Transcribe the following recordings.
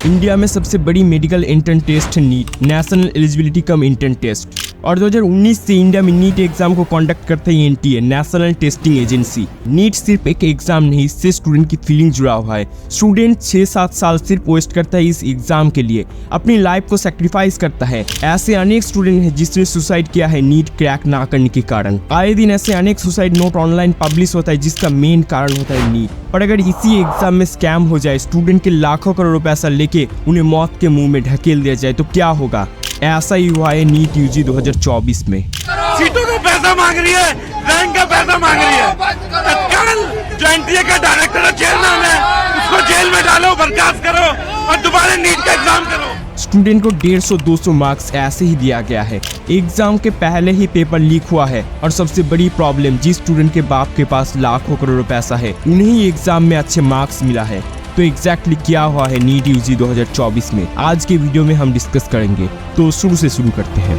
India में सबसे बड़ी मेडिकल एंट्रेंस टेस्ट है NEET, national eligibility cum entrance test. और 2019 से इंडिया में नीट एग्जाम को कंडक्ट करता है NTA, national testing agency. NEET सिर्फ एक एग्जाम नहीं, इससे स्टूडेंट की फीलिंग जुड़ा हुआ है। स्टूडेंट 6-7 साल सिर्फ वेस्ट करता है इस एग्जाम के लिए, अपनी लाइफ को सेक्रीफाइस करता है। ऐसे अनेक स्टूडेंट हैं जिसने सुसाइड किया है नीट क्रैक ना करने के कारण। आए दिन ऐसे अनेक सुसाइड नोट ऑनलाइन पब्लिश होता है जिसका मेन कारण होता है नीट। पर अगर इसी एग्जाम में स्कैम हो जाए, स्टूडेंट के लाखों करोड़ पैसा लेके उन्हें मौत के मुंह में ढकेल दिया जाए तो क्या होगा? ऐसा ही हुआ है नीट यूजी 2024 में। सीटों का पैसा मांग रही है, रैंक का पैसा मांग रही है। तत्काल जो एनटीए का डायरेक्टर है, चेयरमैन है, उसको जेल में डालो, बर्खास्त करो और दोबारा नीट का एग्जाम करो। स्टूडेंट को 150-200 मार्क्स ऐसे ही दिया गया है। एग्जाम के पहले ही पेपर लीक हुआ है। और सबसे बड़ी प्रॉब्लम, जिस स्टूडेंट के बाप के पास लाखों करोड़ों पैसा है, उन्हें ही एग्जाम में अच्छे मार्क्स मिला है। तो एग्जैक्टली क्या हुआ है नीट यूजी 2024 में, आज के वीडियो में हम डिस्कस करेंगे। तो शुरू से शुरू करते हैं।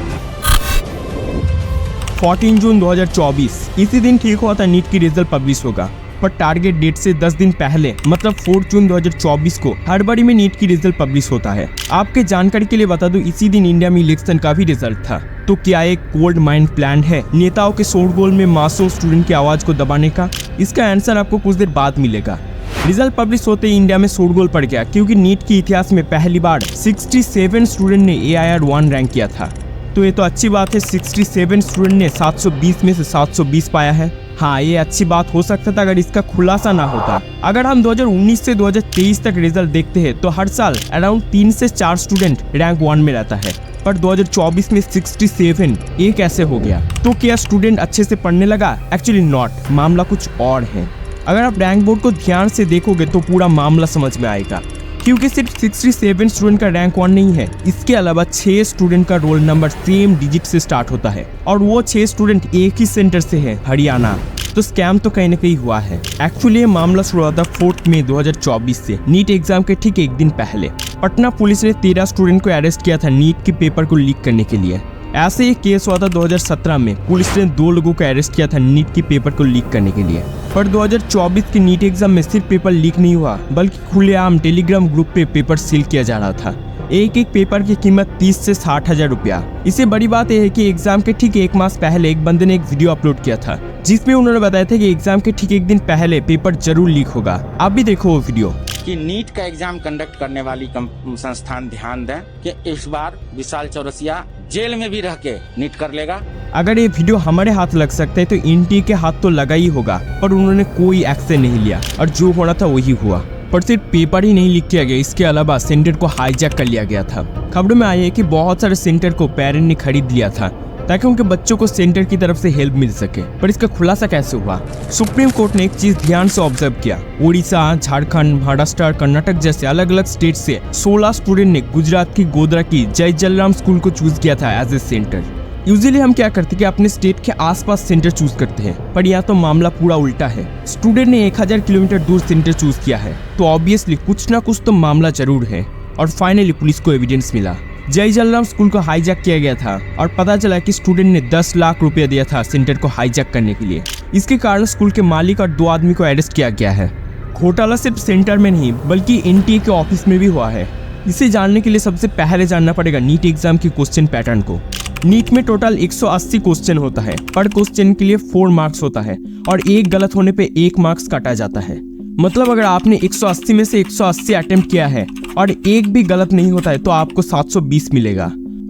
14 जून 2024 इसी दिन ठीक हुआ था नीट की रिजल्ट पब्लिश होगा, पर टारगेट डेट से 10 दिन पहले मतलब 4 जून 2024 को हड़बड़ी में नीट की रिजल्ट पब्लिश होता है। आपके जानकारी के लिए बता दूं, इसी दिन इंडिया में इलेक्शन का भी रिजल्ट था। तो क्या एक कोल्ड माइंड प्लान है नेताओं के शोरगुल में मासूम स्टूडेंट की आवाज को दबाने का? इसका आंसर आपको कुछ देर बाद मिलेगा। रिजल्ट पब्लिश होते ही इंडिया में शोरगुल पड़ गया, क्योंकि नीट के इतिहास में पहली बार 67 स्टूडेंट ने AIR 1 रैंक किया था। तो ये तो अच्छी बात है, 67 स्टूडेंट ने 720 में से 720 पाया है। हाँ, ये अच्छी बात हो सकता था अगर इसका खुलासा ना होता। अगर हम 2019 से 2023 तक रिजल्ट देखते हैं तो हर साल अराउंड 3 से 4 स्टूडेंट रैंक 1 में रहता है, पर 2024 में 67 ये कैसे हो गया? तो क्या स्टूडेंट अच्छे से पढ़ने लगा? एक्चुअली नॉट, मामला कुछ और है। अगर आप रैंक बोर्ड को ध्यान से देखोगे तो पूरा मामला समझ में आएगा, क्योंकि सिर्फ 67 स्टूडेंट का रैंक 1 नहीं है, इसके अलावा 6 स्टूडेंट का रोल नंबर सेम डिजिट से स्टार्ट होता है और वो 6 स्टूडेंट एक ही सेंटर से है, हरियाणा। तो स्कैम तो कहीं ना कहीं हुआ है। एक्चुअली ये मामला शुरू हुआ था 4 मई 2024 से, नीट एग्जाम के ठीक एक दिन पहले। पटना पुलिस ने 13 स्टूडेंट को अरेस्ट किया था नीट के पेपर को लीक करने के लिए। ऐसे ही केस हुआ था 2017 में, पुलिस ने 2 लोगों को अरेस्ट किया था नीट के पेपर को लीक करने के लिए। पर 2024 के नीट एग्जाम में सिर्फ पेपर लीक नहीं हुआ, बल्कि खुलेआम टेलीग्राम ग्रुप पे पेपर सील किया जा रहा था। एक पेपर की कीमत 30 से 60 हजार रुपया। इससे बड़ी बात यह है कि एग्जाम के ठीक 1 मास पहले एक बंदे ने एक वीडियो अपलोड किया था, जिसमें उन्होंने बताया था कि एग्जाम के ठीक एक दिन पहले पेपर जरूर लीक होगा। आप भी देखो वो वीडियो। कि नीट का एग्जाम कंडक्ट करने वाली संस्थान ध्यान दें कि इस बार विशाल चौरसिया जेल में भी रह के नीट कर लेगा। अगर ये वीडियो हमारे हाथ लग सकता है तो एनटीए के हाथ तो लगा ही होगा, पर उन्होंने कोई एक्शन नहीं लिया और जो होना था वही हुआ। पर सिर्फ पेपर ही नहीं लीक किया गया, इसके अलावा सेंटर को हाईजैक कर लिया गया था। खबरों में आई है कि बहुत सारे सेंटर को पेरेंट ने खरीद लिया था ताकि उनके बच्चों को सेंटर की तरफ से हेल्प मिल सके। पर इसका खुलासा कैसे हुआ? सुप्रीम कोर्ट ने एक चीज ध्यान से ऑब्जर्व किया। उड़ीसा, झारखंड, महाराष्ट्र, कर्नाटक जैसे अलग अलग स्टेट से 16 स्टूडेंट ने गुजरात की गोधरा की जय जलाराम स्कूल को चूज किया था एज ए सेंटर। यूजुअली हम क्या करते हैं कि अपने स्टेट के आसपास सेंटर चूज करते हैं, पर यहाँ तो मामला पूरा उल्टा है। स्टूडेंट ने 1000 किलोमीटर दूर सेंटर चूज किया है, तो ऑब्वियसली कुछ ना कुछ तो मामला जरूर है। और फाइनली पुलिस को एविडेंस मिला। जय जलाराम स्कूल को हाईजैक किया गया था और पता चला कि स्टूडेंट ने 10 लाख रुपया दिया था सेंटर को हाईजैक करने के लिए। इसके कारण स्कूल के मालिक और 2 आदमी को अरेस्ट किया गया है। घोटाला सिर्फ सेंटर में नहीं बल्कि एनटीए के ऑफिस में भी हुआ है। इसे जानने के लिए सबसे पहले जानना पड़ेगा नीट एग्जाम की क्वेश्चन पैटर्न को। नीट में टोटल 180 क्वेश्चन होता है, पर क्वेश्चन के लिए 4 मार्क्स होता है और एक गलत होने पे 1 मार्क्स काटा जाता है। मतलब अगर आपने 180 में से 180 अटेम्प्ट किया है और एक भी गलत नहीं होता है तो आपको 720 मिलेगा।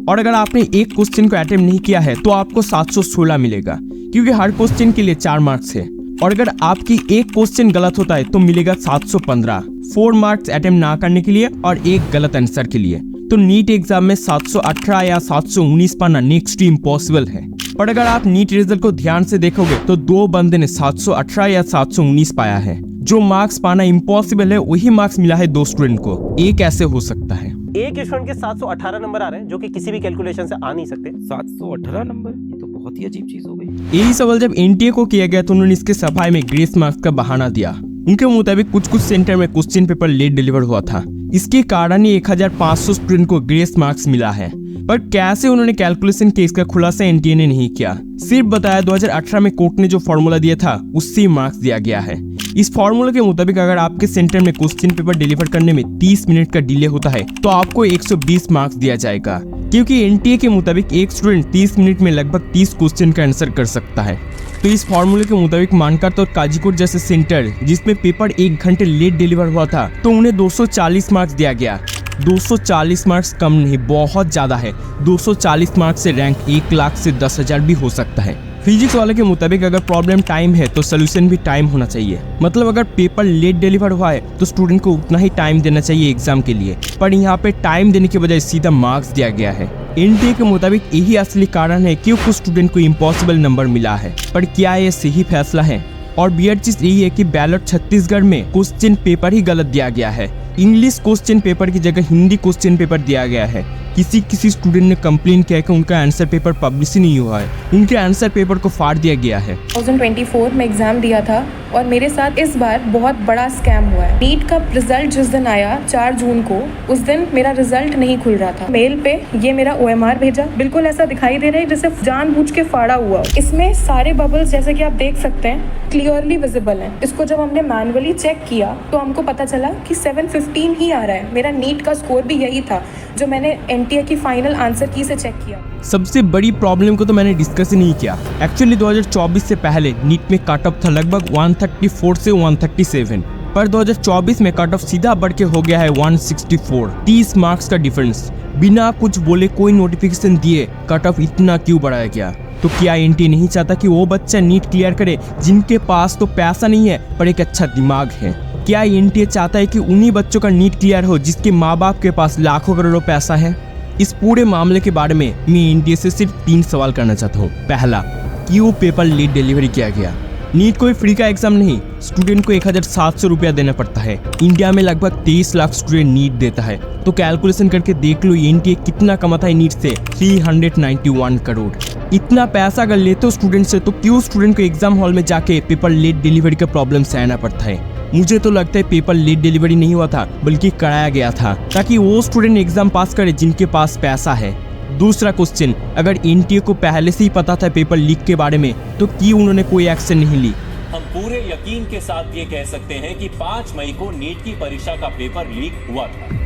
और अगर आपने एक क्वेश्चन को अटेम्प्ट नहीं किया है तो आपको 716 मिलेगा, क्योंकि हर क्वेश्चन के लिए 4 मार्क्स है। और अगर आपकी एक क्वेश्चन गलत होता है तो मिलेगा 715, 4 मार्क्स अटेम्प्ट ना करने के लिए और एक गलत आंसर के लिए। तो नीट एग्जाम में 718 या 719 पाना नेक्स्ट टू इम्पॉसिबल है। पर अगर आप नीट रिजल्ट को ध्यान से देखोगे तो 2 बंदे ने 718 या 719 पाया है। जो मार्क्स पाना इम्पॉसिबल है वही मार्क्स मिला है 2 स्टूडेंट को। ये कैसे हो सकता है? एक स्टूडेंट के 718 नंबर आ रहे हैं, जो कि किसी भी कैलकुलेशन से आ नहीं सकते। 718 नंबर, ये तो बहुत ही अजीब चीज हो गई। यही सवाल जब एनटीए को किया गया तो उन्होंने इसके सफाई में ग्रेस मार्क्स का बहाना दिया। उनके मुताबिक कुछ सेंटर में क्वेश्चन पेपर लेट डिलीवर हुआ था, इसके कारण ही 1500 स्टूडेंट को ग्रेस मार्क्स मिला है। पर कैसे उन्होंने कैलकुलेशन किया इसका खुलासा एनटीए ने नहीं किया। सिर्फ बताया 2018 में कोर्ट ने जो फॉर्मूला दिया था उससे मार्क्स दिया गया है। इस फॉर्मूला के मुताबिक अगर आपके सेंटर में क्वेश्चन पेपर डिलीवर करने में 30 मिनट का डिले होता है तो आपको 120 मार्क्स दिया जाएगा, क्योंकि एनटीए के मुताबिक एक स्टूडेंट 30 मिनट में लगभग 30 क्वेश्चन का आंसर कर सकता है। तो इस फॉर्मूले के मुताबिक मानकात और काजीकोट जैसे सेंटर जिसमें पेपर 1 घंटे लेट डिलीवर हुआ था तो उन्हें 240 मार्क्स दिया गया। 240 मार्क्स कम नहीं, बहुत ज्यादा है। 240 मार्क्स से रैंक 1 लाख से 10,000 भी हो सकता है। फिजिक्स वाले के मुताबिक अगर प्रॉब्लम टाइम है तो सोल्यूशन भी टाइम होना चाहिए। मतलब अगर पेपर लेट डिलीवर हुआ है तो स्टूडेंट को उतना ही टाइम देना चाहिए एग्जाम के लिए, पर यहाँ पे टाइम देने के बजाय सीधा मार्क्स दिया गया है। एनटीए के मुताबिक यही असली कारण है क्यों कुछ स्टूडेंट को इम्पॉसिबल नंबर मिला है। पर क्या ये सही फैसला है? और वियर्ड चीज यही है कि बैलेट छत्तीसगढ़ में क्वेश्चन पेपर ही गलत दिया गया है। इंग्लिश क्वेश्चन पेपर की जगह हिंदी क्वेश्चन पेपर दिया गया है। किसी स्टूडेंट ने कंप्लेन किया कि उनका आंसर पेपर पब्लिश ही नहीं हुआ है, उनके आंसर पेपर को फाड़ दिया गया है। 2024 में एग्जाम दिया था और मेरे साथ इस बार बहुत बड़ा स्कैम हुआ है। नीट का रिजल्ट जिस दिन आया 4 जून को, उस दिन मेरा रिजल्ट नहीं खुल रहा था। मेल पे ये मेरा OMR भेजा, बिल्कुल ऐसा दिखाई दे रहा है जैसे जानबूझ के फाड़ा हुआ। इसमें सारे बबल्स जैसे कि आप देख सकते हैं क्लियरली विजिबल हैं। इसको जब हमने मैनुअली चेक किया तो हमको पता चला कि 715 ही आ रहा है। मेरा नीट का स्कोर भी यही था जो मैंने एनटीए की फाइनल आंसर की से चेक किया। सबसे बड़ी प्रॉब्लम को तो मैंने डिस्कस ही नहीं किया। एक्चुअली 2024 से पहले नीट में कट ऑफ था लगभग 134 से 137, पर 2024 में कट ऑफ सीधा बढ़ के हो गया है 164। 30 मार्क्स का डिफरेंस। बिना कुछ बोले कोई नोटिफिकेशन दिए कट ऑफ इतना क्यों बढ़ाया गया? तो क्या एनटीए नहीं चाहता कि वो बच्चा नीट क्लियर करे जिनके पास तो पैसा नहीं है पर एक अच्छा दिमाग है? क्या एनटीए चाहता है कि उन्हीं बच्चों का नीट क्लियर हो जिसके माँ बाप के पास लाखों करोड़ों पैसा है? इस पूरे मामले के बारे में मैं एनटीए से सिर्फ 3 सवाल करना चाहता हूँ। पहला, क्यों पेपर लेट डिलीवरी किया गया? नीट कोई फ्री का एग्जाम नहीं, स्टूडेंट को 1700 रुपया देना पड़ता है। इंडिया में लगभग 23 लाख स्टूडेंट नीट देता है, तो कैलकुलेशन करके देख लो एनटीए कितना कमाता है नीट से, 391 करोड़। इतना पैसा अगर लेते हो स्टूडेंट से तो क्यों स्टूडेंट को एग्जाम हॉल में जाके पेपर लेट डिलीवरी का प्रॉब्लम सहना पड़ता है? मुझे तो लगता है पेपर लेट डिलीवरी नहीं हुआ था बल्कि कराया गया था ताकि वो स्टूडेंट एग्जाम पास करे जिनके पास पैसा है। दूसरा क्वेश्चन, अगर एनटीए को पहले से ही पता था पेपर लीक के बारे में तो क्यों उन्होंने कोई एक्शन नहीं ली? हम पूरे यकीन के साथ ये कह सकते हैं कि 5 मई को नीट की परीक्षा का पेपर लीक हुआ था।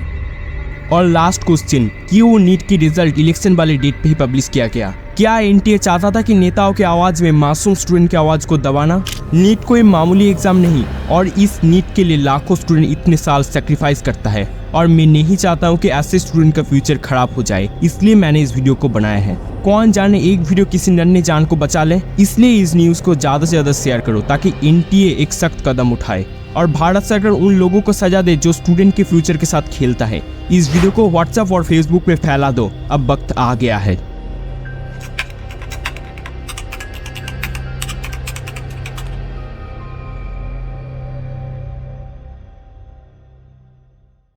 और लास्ट क्वेश्चन, क्यों नीट की रिजल्ट इलेक्शन वाले डेट पे ही पब्लिश किया गया? क्या एनटीए चाहता था कि नेताओं की आवाज में मासूम स्टूडेंट की आवाज को दबाना? नीट कोई मामूली एग्जाम नहीं और इस नीट के लिए लाखों स्टूडेंट इतने साल सेक्रीफाइस करता है और मैं नहीं चाहता हूँ कि ऐसे स्टूडेंट का फ्यूचर खराब हो जाए, इसलिए मैंने इस वीडियो को बनाया है। कौन जाने एक वीडियो किसी नन्हे जान को बचा ले, इसलिए इस न्यूज को ज्यादा से ज्यादा शेयर करो ताकि एनटीए एक सख्त कदम उठाए और भारत सरकार उन लोगों को सजा दे जो स्टूडेंट के फ्यूचर के साथ खेलता है। इस वीडियो को व्हाट्सएप और फेसबुक पे फैला दो, अब वक्त आ गया है।